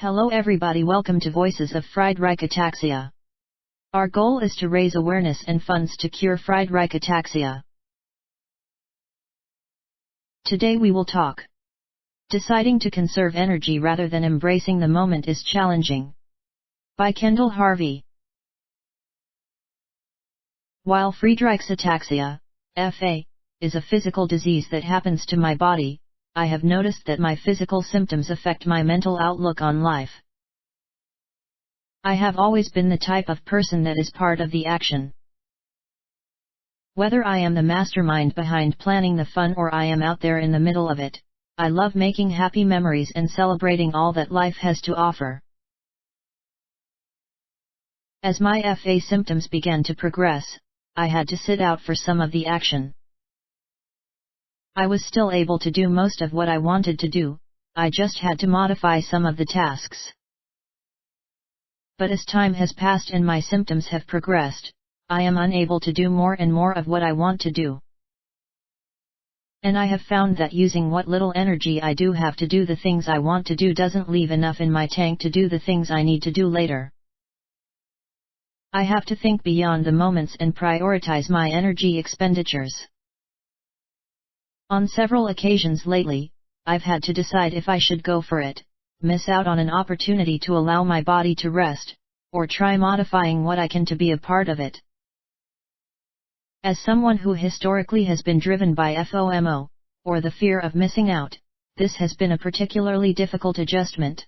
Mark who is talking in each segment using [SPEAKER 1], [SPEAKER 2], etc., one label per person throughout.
[SPEAKER 1] Hello everybody, welcome to Voices of Friedreich Ataxia. Our goal is to raise awareness and funds to cure Friedreich Ataxia. Today we will talk. Deciding to conserve energy rather than embracing the moment is challenging. By Kendall Harvey. While Friedreich's ataxia, FA, is a physical disease that happens to my body, I have noticed that my physical symptoms affect my mental outlook on life. I have always been the type of person that is part of the action. Whether I am the mastermind behind planning the fun or I am out there in the middle of it, I love making happy memories and celebrating all that life has to offer. As my FA symptoms began to progress, I had to sit out for some of the action. I was still able to do most of what I wanted to do, I just had to modify some of the tasks. But as time has passed and my symptoms have progressed, I am unable to do more and more of what I want to do. And I have found that using what little energy I do have to do the things I want to do doesn't leave enough in my tank to do the things I need to do later. I have to think beyond the moments and prioritize my energy expenditures. On several occasions lately, I've had to decide if I should go for it, miss out on an opportunity to allow my body to rest, or try modifying what I can to be a part of it. As someone who historically has been driven by FOMO, or the fear of missing out, this has been a particularly difficult adjustment.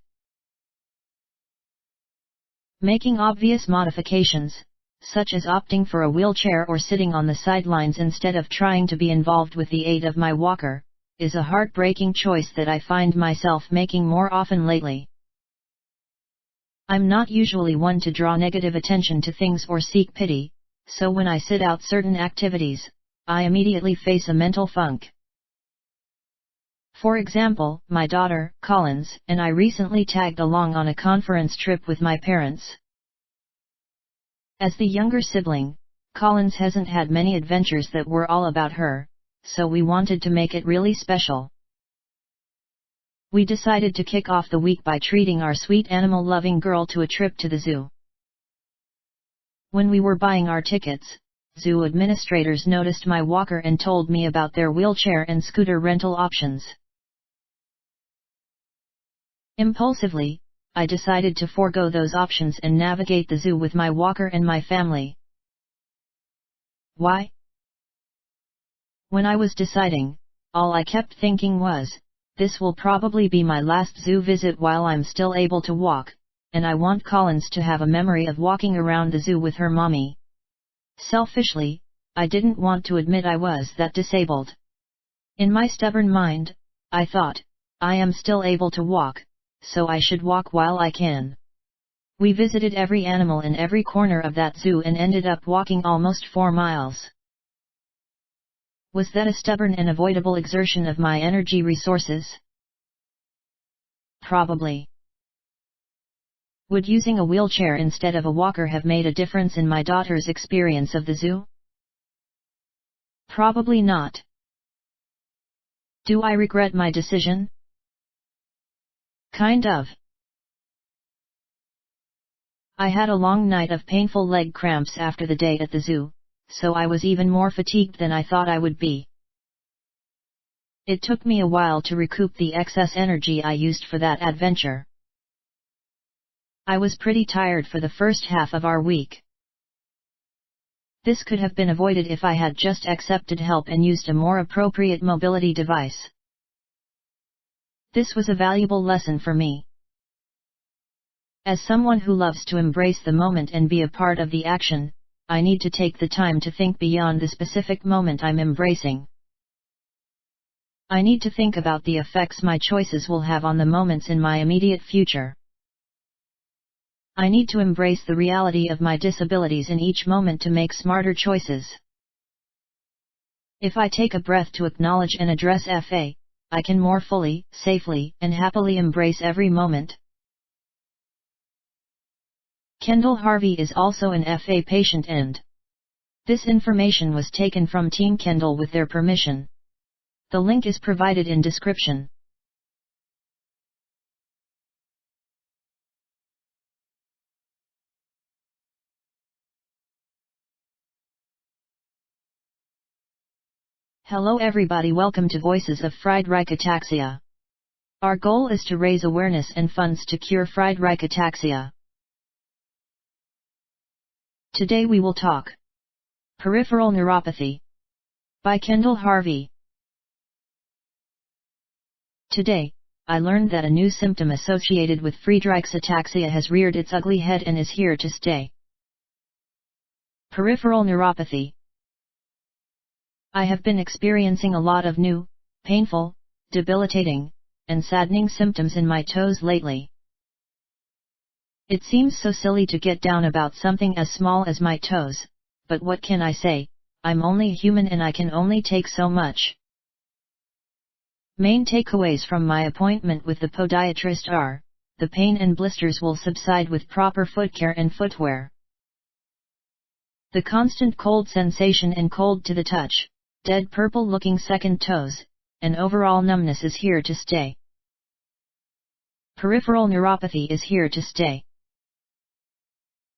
[SPEAKER 1] Making obvious modifications, such as opting for a wheelchair or sitting on the sidelines instead of trying to be involved with the aid of my walker, is a heartbreaking choice that I find myself making more often lately. I'm not usually one to draw negative attention to things or seek pity, so when I sit out certain activities, I immediately face a mental funk. For example, my daughter, Collins, and I recently tagged along on a conference trip with my parents. As the younger sibling, Collins hasn't had many adventures that were all about her, so we wanted to make it really special. We decided to kick off the week by treating our sweet animal-loving girl to a trip to the zoo. When we were buying our tickets, zoo administrators noticed my walker and told me about their wheelchair and scooter rental options. Impulsively, I decided to forego those options and navigate the zoo with my walker and my family. Why? When I was deciding, all I kept thinking was, this will probably be my last zoo visit while I'm still able to walk, and I want Collins to have a memory of walking around the zoo with her mommy. Selfishly, I didn't want to admit I was that disabled. In my stubborn mind, I thought, I am still able to walk, so I should walk while I can. We visited every animal in every corner of that zoo and ended up walking almost 4 miles. Was that a stubborn and avoidable exertion of my energy resources? Probably. Would using a wheelchair instead of a walker have made a difference in my daughter's experience of the zoo? Probably not. Do I regret my decision? Kind of. I had a long night of painful leg cramps after the day at the zoo, so I was even more fatigued than I thought I would be. It took me a while to recoup the excess energy I used for that adventure. I was pretty tired for the first half of our week. This could have been avoided if I had just accepted help and used a more appropriate mobility device. This was a valuable lesson for me. As someone who loves to embrace the moment and be a part of the action, I need to take the time to think beyond the specific moment I'm embracing. I need to think about the effects my choices will have on the moments in my immediate future. I need to embrace the reality of my disabilities in each moment to make smarter choices. If I take a breath to acknowledge and address FA, I can more fully, safely, and happily embrace every moment. Kendall Harvey is also an FA patient and this information was taken from Team Kendall with their permission. The link is provided in description. Hello everybody, welcome to Voices of Friedreich Ataxia. Our goal is to raise awareness and funds to cure Friedreich Ataxia. Today we will talk Peripheral Neuropathy by Kendall Harvey. Today, I learned that a new symptom associated with Friedreich's ataxia has reared its ugly head and is here to stay. Peripheral neuropathy. I have been experiencing a lot of new, painful, debilitating, and saddening symptoms in my toes lately. It seems so silly to get down about something as small as my toes, but what can I say, I'm only human and I can only take so much. Main takeaways from my appointment with the podiatrist are, the pain and blisters will subside with proper foot care and footwear. The constant cold sensation and cold to the touch, dead purple looking second toes, and overall numbness is here to stay. Peripheral neuropathy is here to stay.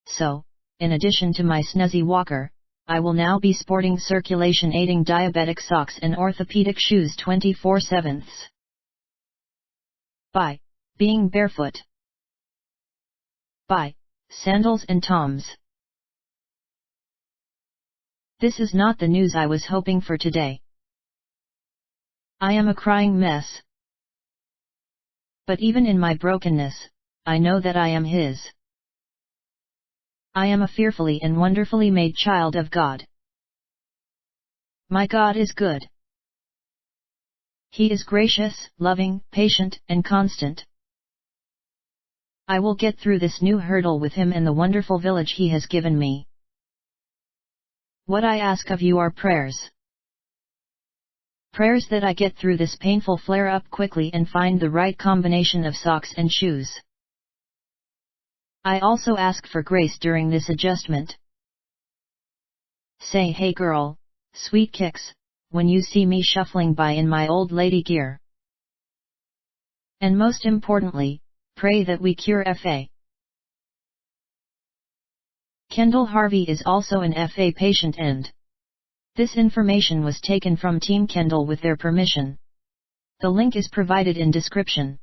[SPEAKER 1] So, in addition to my snazzy walker, I will now be sporting circulation-aiding diabetic socks and orthopedic shoes 24/7. By being barefoot. By sandals and Toms. This is not the news I was hoping for today. I am a crying mess. But even in my brokenness, I know that I am His. I am a fearfully and wonderfully made child of God. My God is good. He is gracious, loving, patient, and constant. I will get through this new hurdle with Him and the wonderful village He has given me. What I ask of you are prayers. Prayers that I get through this painful flare-up quickly and find the right combination of socks and shoes. I also ask for grace during this adjustment. Say hey girl, sweet kicks, when you see me shuffling by in my old lady gear. And most importantly, pray that we cure FA. Kendall Harvey is also an FA patient and this information was taken from Team Kendall with their permission. The link is provided in description.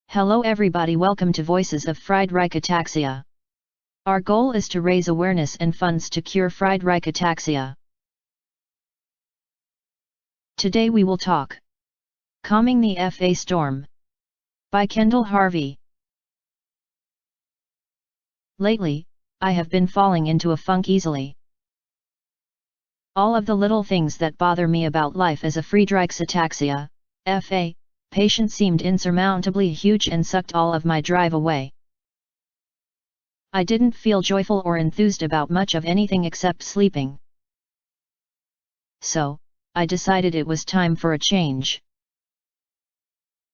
[SPEAKER 1] Hello everybody, welcome to Voices of Friedreich Ataxia. Our goal is to raise awareness and funds to cure Friedreich Ataxia. Today we will talk Calming the FA Storm by Kendall Harvey. Lately, I have been falling into a funk easily. All of the little things that bother me about life as a Friedreich's ataxia, FA, patient seemed insurmountably huge and sucked all of my drive away. I didn't feel joyful or enthused about much of anything except sleeping. So, I decided it was time for a change.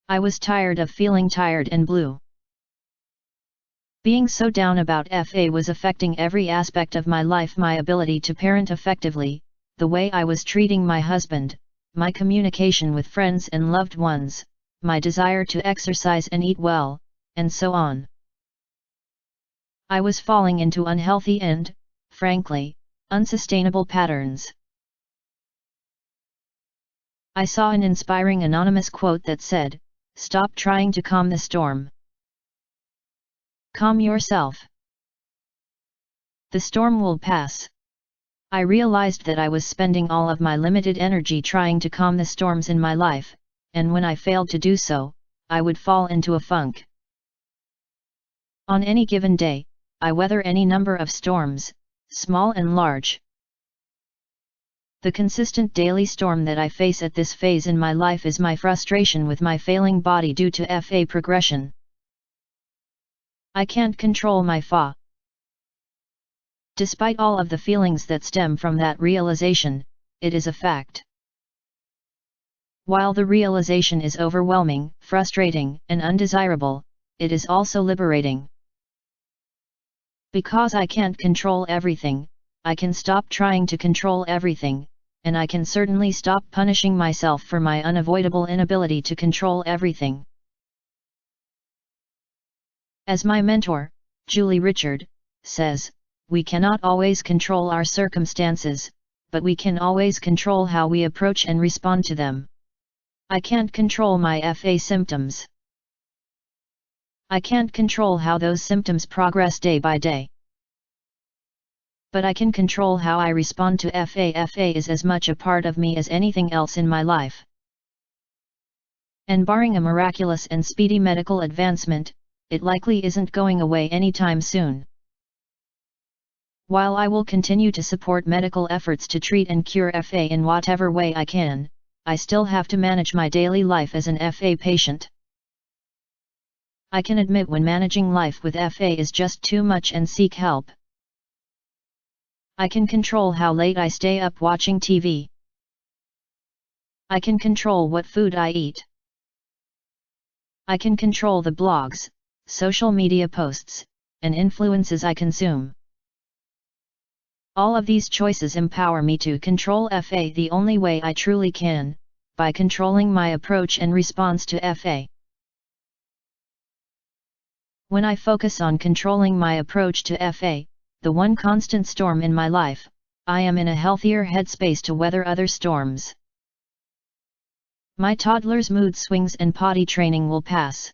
[SPEAKER 1] I was tired of feeling tired and blue. Being so down about FA was affecting every aspect of my life, my ability to parent effectively, the way I was treating my husband, my communication with friends and loved ones, my desire to exercise and eat well, and so on. I was falling into unhealthy and, frankly, unsustainable patterns. I saw an inspiring anonymous quote that said, "Stop trying to calm the storm. Calm yourself. The storm will pass." I realized that I was spending all of my limited energy trying to calm the storms in my life, and when I failed to do so, I would fall into a funk. On any given day, I weather any number of storms, small and large. The consistent daily storm that I face at this phase in my life is my frustration with my failing body due to FA progression. I can't control my FA. Despite all of the feelings that stem from that realization, it is a fact. While the realization is overwhelming, frustrating, and undesirable, it is also liberating. Because I can't control everything, I can stop trying to control everything, and I can certainly stop punishing myself for my unavoidable inability to control everything. As my mentor, Julie Richard, says, we cannot always control our circumstances, but we can always control how we approach and respond to them. I can't control my FA symptoms. I can't control how those symptoms progress day by day. But I can control how I respond to FA. FA is as much a part of me as anything else in my life. And barring a miraculous and speedy medical advancement, it likely isn't going away anytime soon. While I will continue to support medical efforts to treat and cure FA in whatever way I can, I still have to manage my daily life as an FA patient. I can admit when managing life with FA is just too much and seek help. I can control how late I stay up watching TV. I can control what food I eat. I can control the blogs, social media posts, and influences I consume. All of these choices empower me to control FA the only way I truly can, by controlling my approach and response to FA. When I focus on controlling my approach to FA, the one constant storm in my life, I am in a healthier headspace to weather other storms. My toddler's mood swings and potty training will pass.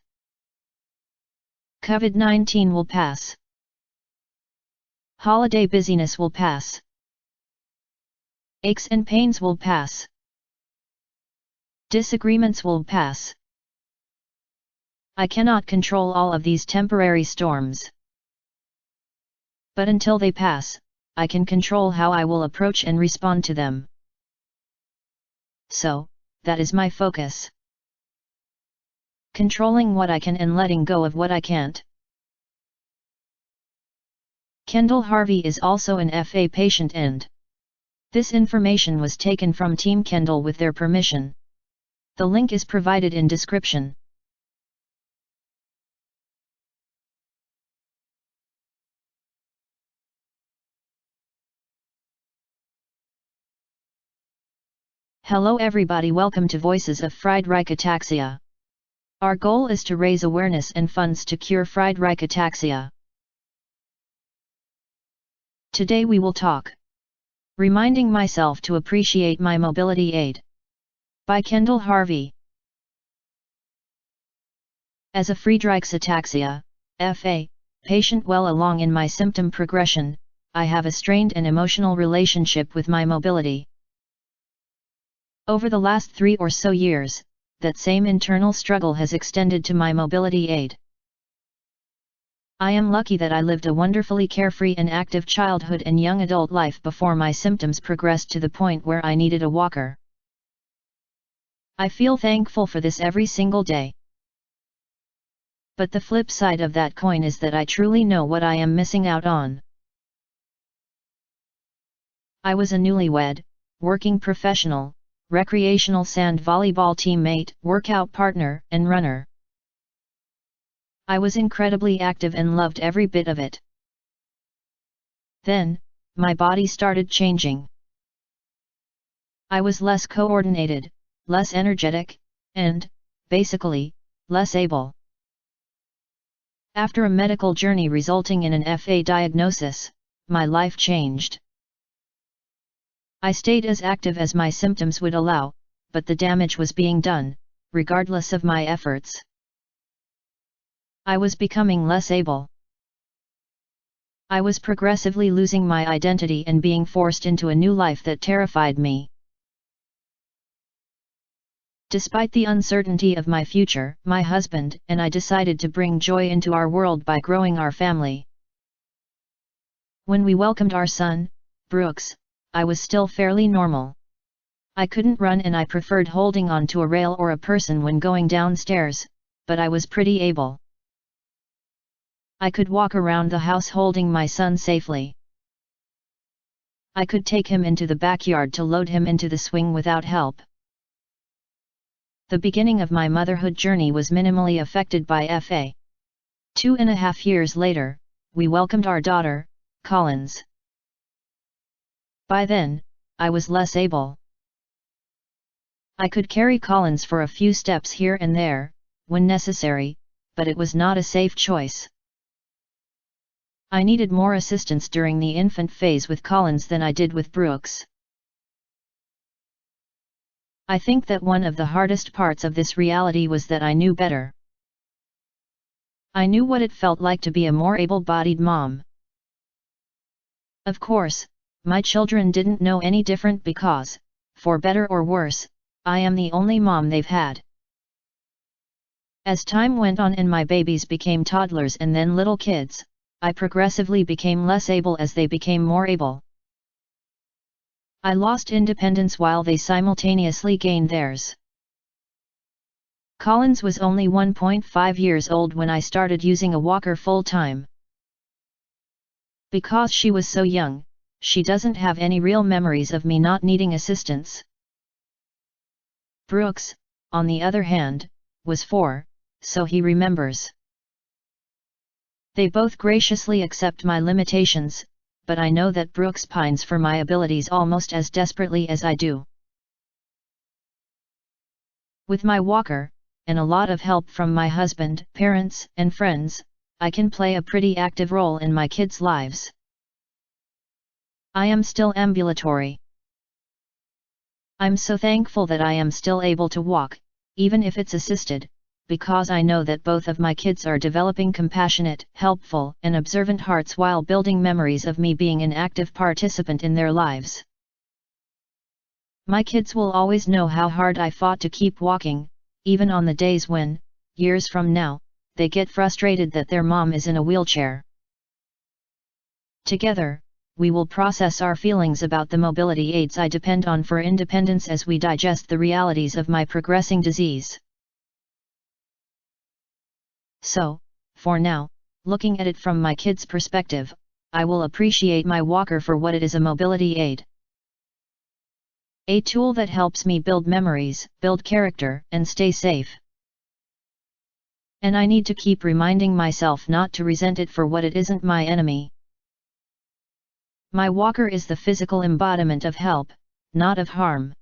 [SPEAKER 1] COVID-19 will pass. Holiday busyness will pass. Aches and pains will pass. Disagreements will pass. I cannot control all of these temporary storms. But until they pass, I can control how I will approach and respond to them. So, that is my focus. Controlling what I can and letting go of what I can't. Kendall Harvey is also an FA patient and this information was taken from Team Kendall with their permission. The link is provided in description. Hello everybody, welcome to Voices of Friedreich Ataxia. Our goal is to raise awareness and funds to cure Friedreich Ataxia. Today we will talk Reminding Myself to Appreciate My Mobility Aid by Kendall Harvey. As a Friedreich's ataxia, FA, patient well along in my symptom progression, I have a strained and emotional relationship with my mobility. Over the last 3 or so years, that same internal struggle has extended to my mobility aid. I am lucky that I lived a wonderfully carefree and active childhood and young adult life before my symptoms progressed to the point where I needed a walker. I feel thankful for this every single day. But the flip side of that coin is that I truly know what I am missing out on. I was a newlywed, working professional, recreational sand volleyball teammate, workout partner, and runner. I was incredibly active and loved every bit of it. Then, my body started changing. I was less coordinated, less energetic, and, basically, less able. After a medical journey resulting in an FA diagnosis, my life changed. I stayed as active as my symptoms would allow, but the damage was being done, regardless of my efforts. I was becoming less able. I was progressively losing my identity and being forced into a new life that terrified me. Despite the uncertainty of my future, my husband and I decided to bring joy into our world by growing our family. When we welcomed our son, Brooks, I was still fairly normal. I couldn't run and I preferred holding on to a rail or a person when going downstairs, but I was pretty able. I could walk around the house holding my son safely. I could take him into the backyard to load him into the swing without help. The beginning of my motherhood journey was minimally affected by FA. 2.5 years later, we welcomed our daughter, Collins. By then, I was less able. I could carry Collins for a few steps here and there, when necessary, but it was not a safe choice. I needed more assistance during the infant phase with Collins than I did with Brooks. I think that one of the hardest parts of this reality was that I knew better. I knew what it felt like to be a more able-bodied mom. Of course, my children didn't know any different because, for better or worse, I am the only mom they've had. As time went on and my babies became toddlers and then little kids, I progressively became less able as they became more able. I lost independence while they simultaneously gained theirs. Collins was only 1.5 years old when I started using a walker full-time. Because she was so young, she doesn't have any real memories of me not needing assistance. Brooks, on the other hand, was 4, so he remembers. They both graciously accept my limitations, but I know that Brooks pines for my abilities almost as desperately as I do. With my walker, and a lot of help from my husband, parents, and friends, I can play a pretty active role in my kids' lives. I am still ambulatory. I'm so thankful that I am still able to walk, even if it's assisted, because I know that both of my kids are developing compassionate, helpful, and observant hearts while building memories of me being an active participant in their lives. My kids will always know how hard I fought to keep walking, even on the days when, years from now, they get frustrated that their mom is in a wheelchair. Together, we will process our feelings about the mobility aids I depend on for independence as we digest the realities of my progressing disease. So, for now, looking at it from my kids' perspective, I will appreciate my walker for what it is: a mobility aid. A tool that helps me build memories, build character, and stay safe. And I need to keep reminding myself not to resent it for what it isn't: my enemy. My walker is the physical embodiment of help, not of harm.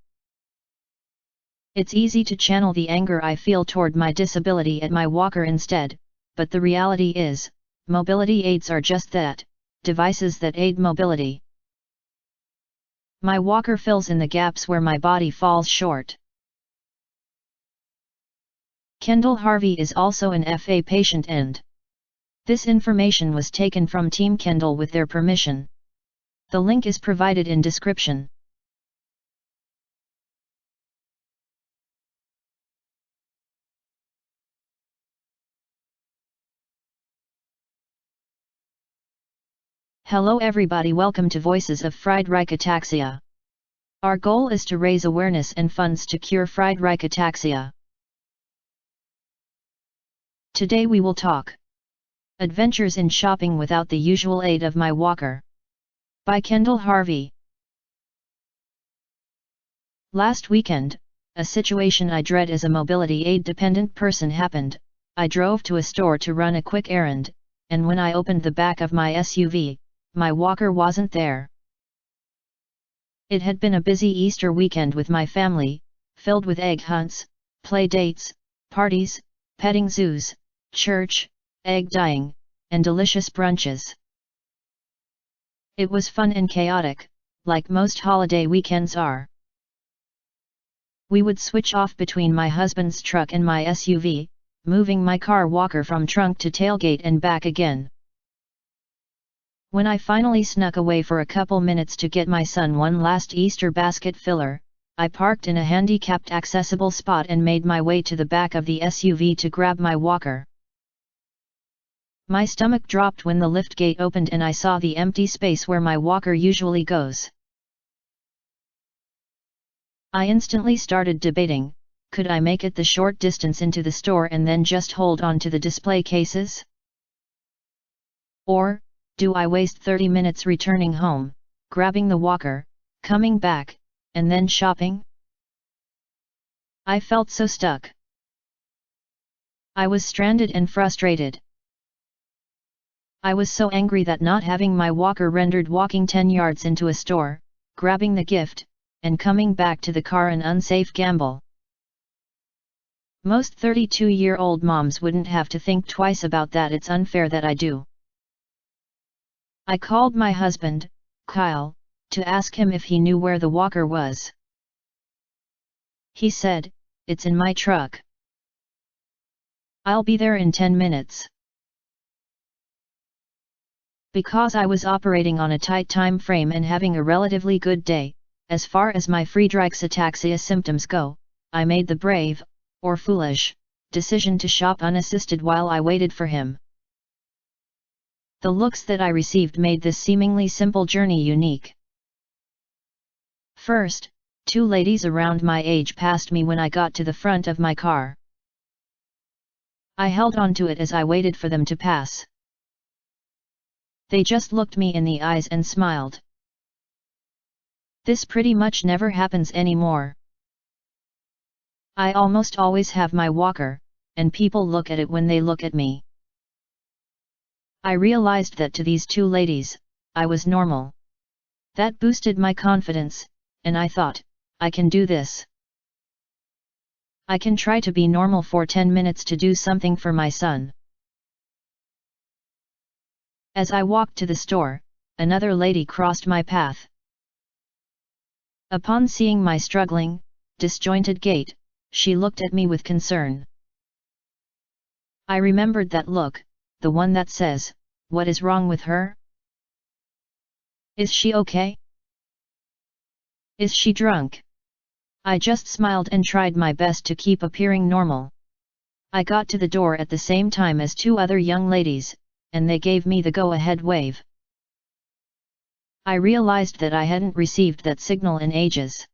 [SPEAKER 1] It's easy to channel the anger I feel toward my disability at my walker instead, but the reality is, mobility aids are just that, devices that aid mobility. My walker fills in the gaps where my body falls short. Kendall Harvey is also an FA patient, and this information was taken from Team Kendall with their permission. The link is provided in description. Hello everybody, welcome to Voices of Friedreich Ataxia. Our goal is to raise awareness and funds to cure Friedreich Ataxia. Today we will talk Adventures in Shopping Without the Usual Aid of My Walker, by Kendall Harvey. Last weekend, a situation I dread as a mobility aid dependent person happened. I drove to a store to run a quick errand, and when I opened the back of my SUV, my walker wasn't there. It had been a busy Easter weekend with my family, filled with egg hunts, play dates, parties, petting zoos, church, egg dyeing, and delicious brunches. It was fun and chaotic, like most holiday weekends are. We would switch off between my husband's truck and my SUV, moving my car walker from trunk to tailgate and back again. When I finally snuck away for a couple minutes to get my son one last Easter basket filler, I parked in a handicapped accessible spot and made my way to the back of the SUV to grab my walker. My stomach dropped when the lift gate opened and I saw the empty space where my walker usually goes. I instantly started debating, could I make it the short distance into the store and then just hold on to the display cases? Or, do I waste 30 minutes returning home, grabbing the walker, coming back, and then shopping? I felt so stuck. I was stranded and frustrated. I was so angry that not having my walker rendered walking 10 yards into a store, grabbing the gift, and coming back to the car an unsafe gamble. Most 32-year-old moms wouldn't have to think twice about that. It's unfair that I do. I called my husband, Kyle, to ask him if he knew where the walker was. He said, "It's in my truck. I'll be there in 10 minutes. Because I was operating on a tight time frame and having a relatively good day, as far as my Friedreich's ataxia symptoms go, I made the brave, or foolish, decision to shop unassisted while I waited for him. The looks that I received made this seemingly simple journey unique. First, 2 ladies around my age passed me when I got to the front of my car. I held on to it as I waited for them to pass. They just looked me in the eyes and smiled. This pretty much never happens anymore. I almost always have my walker, and people look at it when they look at me. I realized that to these 2 ladies, I was normal. That boosted my confidence, and I thought, I can do this. I can try to be normal for 10 minutes to do something for my son. As I walked to the store, another lady crossed my path. Upon seeing my struggling, disjointed gait, she looked at me with concern. I remembered that look, the one that says, "What is wrong with her? Is she okay? Is she drunk?" I just smiled and tried my best to keep appearing normal. I got to the door at the same time as 2 other young ladies, and they gave me the go-ahead wave. I realized that I hadn't received that signal in ages.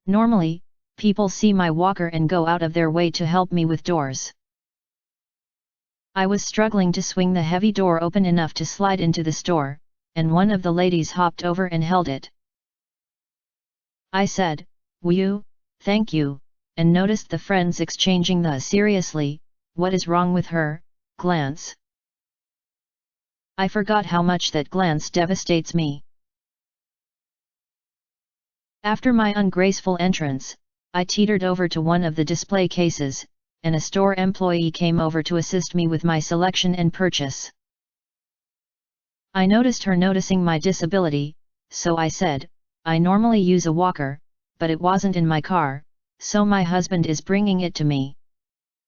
[SPEAKER 1] Normally, people see my walker and go out of their way to help me with doors. I was struggling to swing the heavy door open enough to slide into the store, and one of the ladies hopped over and held it. I said, "Will you, thank you," and noticed the friends exchanging the "seriously, what is wrong with her" glance. I forgot how much that glance devastates me. After my ungraceful entrance, I teetered over to one of the display cases, and a store employee came over to assist me with my selection and purchase. I noticed her noticing my disability, so I said, "I normally use a walker, but it wasn't in my car, so my husband is bringing it to me."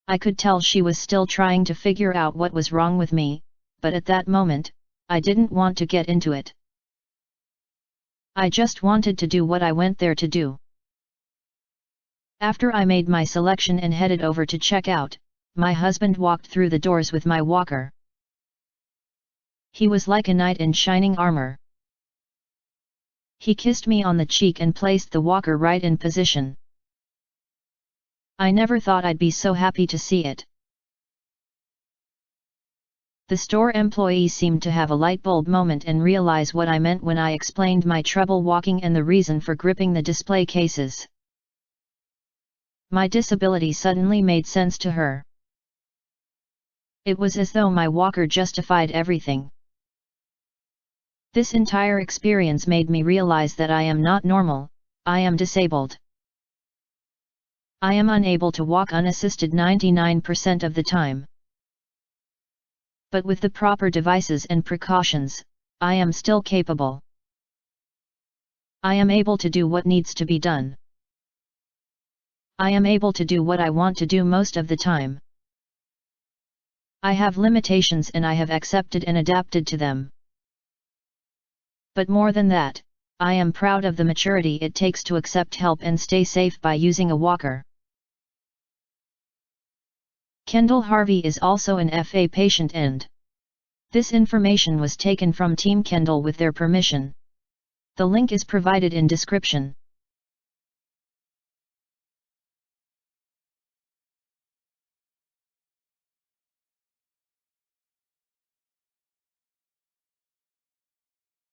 [SPEAKER 1] I could tell she was still trying to figure out what was wrong with me, but at that moment, I didn't want to get into it. I just wanted to do what I went there to do. After I made my selection and headed over to check out, my husband walked through the doors with my walker. He was like a knight in shining armor. He kissed me on the cheek and placed the walker right in position. I never thought I'd be so happy to see it. The store employee seemed to have a light bulb moment and realize what I meant when I explained my trouble walking and the reason for gripping the display cases. My disability suddenly made sense to her. It was as though my walker justified everything. This entire experience made me realize that I am not normal, I am disabled. I am unable to walk unassisted 99% of the time. But with the proper devices and precautions, I am still capable. I am able to do what needs to be done. I am able to do what I want to do most of the time. I have limitations and I have accepted and adapted to them. But more than that, I am proud of the maturity it takes to accept help and stay safe by using a walker. Kendall Harvey is also an FA patient and this information was taken from Team Kendall with their permission. The link is provided in description.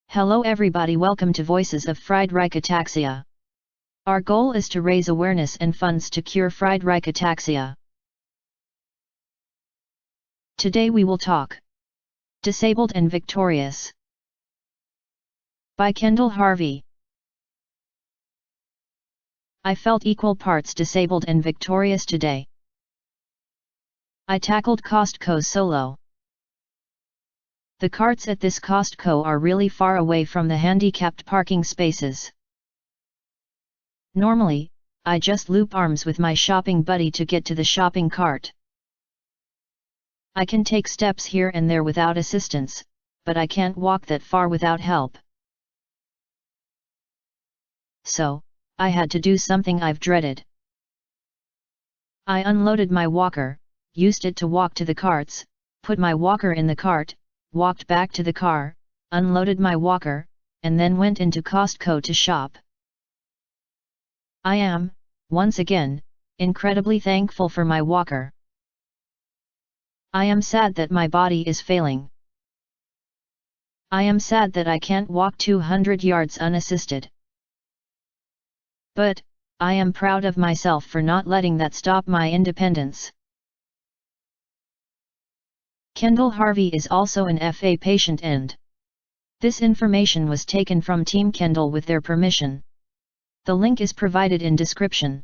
[SPEAKER 1] Hello everybody, welcome to Voices of Friedreich Ataxia. Our goal is to raise awareness and funds to cure Friedreich Ataxia. Today we will talk Disabled and Victorious by Kendall Harvey. I felt equal parts disabled and victorious today. I tackled Costco solo. The carts at this Costco are really far away from the handicapped parking spaces. Normally, I just loop arms with my shopping buddy to get to the shopping cart. I can take steps here and there without assistance, but I can't walk that far without help. So, I had to do something I've dreaded. I unloaded my walker, used it to walk to the carts, put my walker in the cart, walked back to the car, unloaded my walker, and then went into Costco to shop. I am, once again, incredibly thankful for my walker. I am sad that my body is failing. I am sad that I can't walk 200 yards unassisted. But, I am proud of myself for not letting that stop my independence. Kendall Harvey is also an FA patient and this information was taken from Team Kendall with their permission. The link is provided in description.